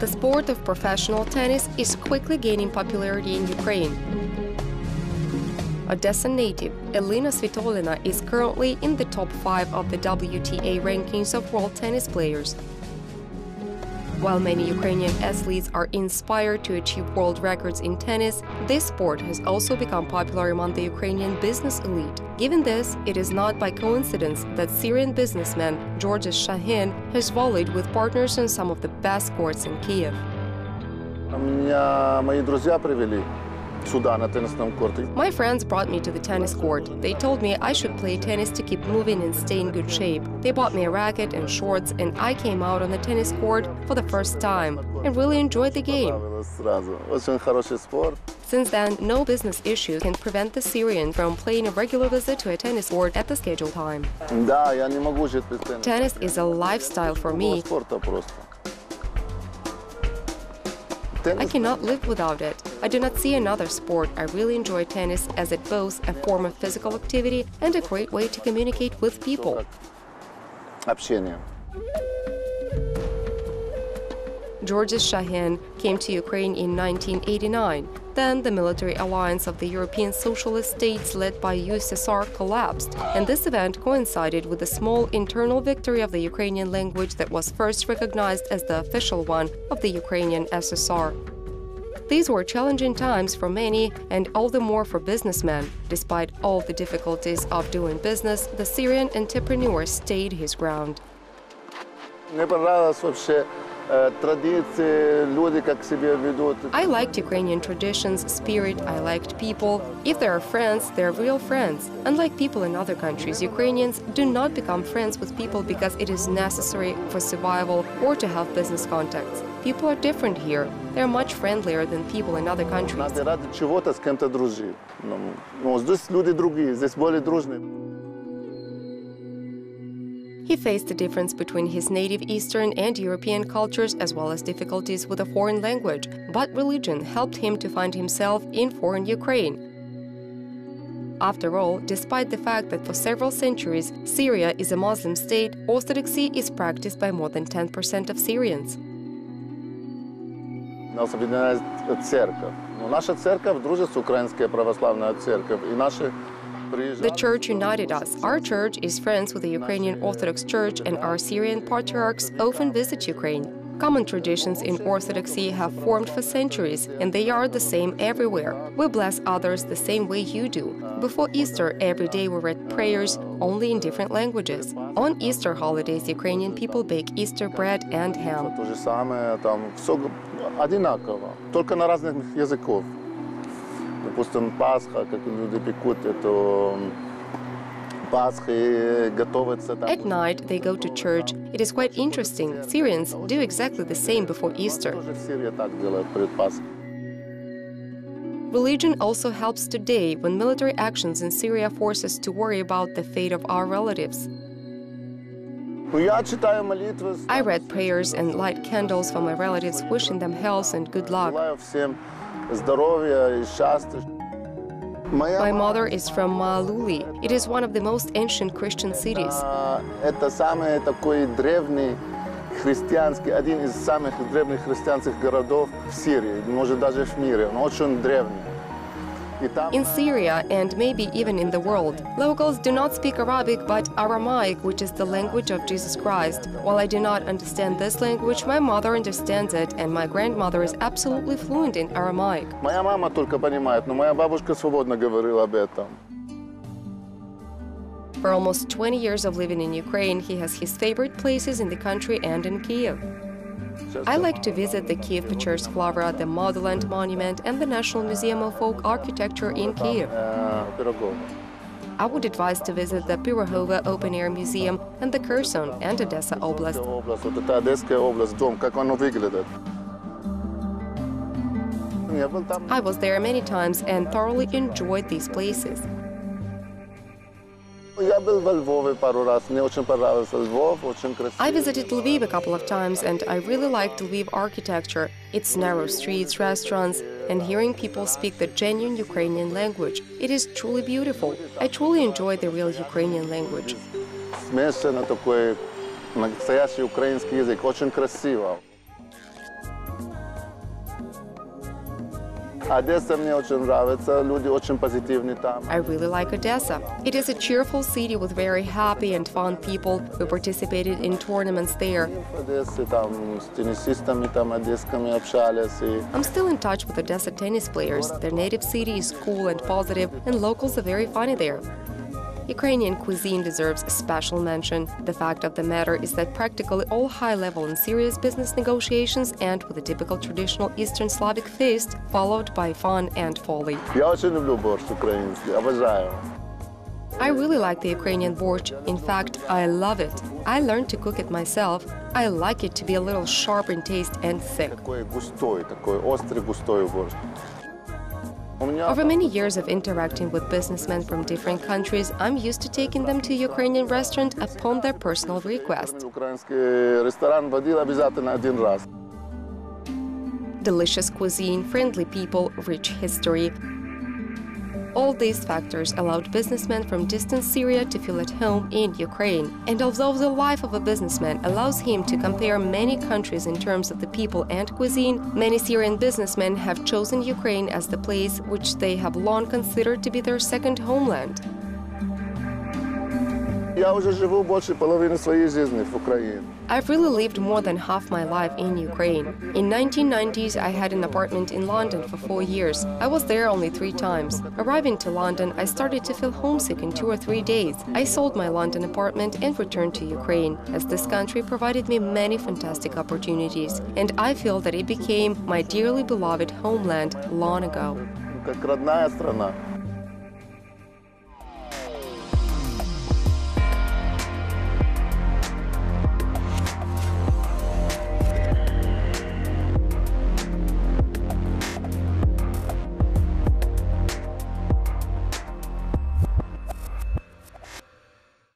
The sport of professional tennis is quickly gaining popularity in Ukraine. Odessa native Elina Svitolina is currently in the top 5 of the WTA rankings of world tennis players. While many Ukrainian athletes are inspired to achieve world records in tennis, this sport has also become popular among the Ukrainian business elite. Given this, it is not by coincidence that Syrian businessman Shaheen has volleyed with partners on some of the best courts in Kiev. My friends brought me to the tennis court. They told me I should play tennis to keep moving and stay in good shape. They bought me a racket and shorts, and I came out on the tennis court for the first time and really enjoyed the game. Since then, no business issue can prevent the Syrian from paying a regular visit to a tennis court at the scheduled time. Tennis is a lifestyle for me. I cannot live without it. I do not see another sport. I really enjoy tennis as it boasts a form of physical activity and a great way to communicate with people. Chahin came to Ukraine in 1989. Then the military alliance of the European socialist states led by USSR collapsed, and this event coincided with the small internal victory of the Ukrainian language that was first recognized as the official one of the Ukrainian SSR. These were challenging times for many, and all the more for businessmen. Despite all the difficulties of doing business, the Syrian entrepreneur stayed his ground. I liked Ukrainian traditions, spirit, I liked people. If they are friends, they are real friends. Unlike people in other countries, Ukrainians do not become friends with people because it is necessary for survival or to have business contacts. People are different here. They are much friendlier than people in other countries. He faced the difference between his native Eastern and European cultures as well as difficulties with a foreign language, but religion helped him to find himself in foreign Ukraine. After all, despite the fact that for several centuries Syria is a Muslim state, Orthodoxy is practiced by more than 10% of Syrians. The church united us. Our church is friends with the Ukrainian Orthodox Church, and our Syrian patriarchs often visit Ukraine. Common traditions in Orthodoxy have formed for centuries, and they are the same everywhere. We bless others the same way you do. Before Easter, every day we read prayers, only in different languages. On Easter holidays, Ukrainian people bake Easter bread and ham. At night, they go to church. It is quite interesting. Syrians do exactly the same before Easter. Religion also helps today when military actions in Syria force us to worry about the fate of our relatives. I read prayers and light candles for my relatives, wishing them health and good luck. My mother is from Maaluli. It is one of the most ancient Christian cities. Один из самых древних христианских городов в Сирии, может даже в мире, он очень древний. In Syria and maybe even in the world, locals do not speak Arabic but Aramaic, which is the language of Jesus Christ. While I do not understand this language, my mother understands it, and my grandmother is absolutely fluent in Aramaic. Моя мама только понимает, но моя бабушка свободно говорила об этом. For almost 20 years of living in Ukraine, he has his favorite places in the country and in Kiev. I like to visit the Kiev Pечерsk Lavra, the Motherland Monument, and the National Museum of Folk Architecture in Kiev. I would advise to visit the Pirogova Open Air Museum and the Kherson and Odessa Oblast. I was there many times and thoroughly enjoyed these places. I visited Lviv a couple of times, and I really liked Lviv architecture, its narrow streets, restaurants, and hearing people speak the genuine Ukrainian language. It is truly beautiful. I truly enjoy the real Ukrainian language. Одесса мне очень нравится, люди очень позитивные там. I really like Odessa. It is a cheerful city with very happy and fun people who participated in tournaments there. В Одессе там с теннисистами там одесскими общались. I'm still in touch with Odessa tennis players. Their native city is cool and positive, and locals are very funny there. Ukrainian cuisine deserves special mention. The fact of the matter is that practically all high-level and serious business negotiations end with a typical traditional Eastern Slavic feast, followed by fun and folly. Я очень люблю борщ украинский, обожаю. I really like the Ukrainian borщ. In fact, I love it. I learned to cook it myself. I like it to be a little sharp in taste and thick. Такой густой, такой острый, густой борщ. Over many years of interacting with businessmen from different countries, I'm used to taking them to Ukrainian restaurant upon their personal request. Украинский ресторан водил обязательно один раз. Delicious cuisine, friendly people, rich history. All these factors allowed businessmen from distant Syria to feel at home in Ukraine. And although the life of a businessman allows him to compare many countries in terms of the people and cuisine, many Syrian businessmen have chosen Ukraine as the place which they have long considered to be their second homeland. Я уже живу больше половины своей жизни в Украине. I've really lived more than half my life in Ukraine. In 1990s, I had an apartment in London for 4 years. I was there only 3 times. Arriving to London, I started to feel homesick in 2 or 3 days. I sold my London apartment and returned to Ukraine, as this country provided me many fantastic opportunities, and I feel that it became my dearly beloved homeland long ago. Как родная страна.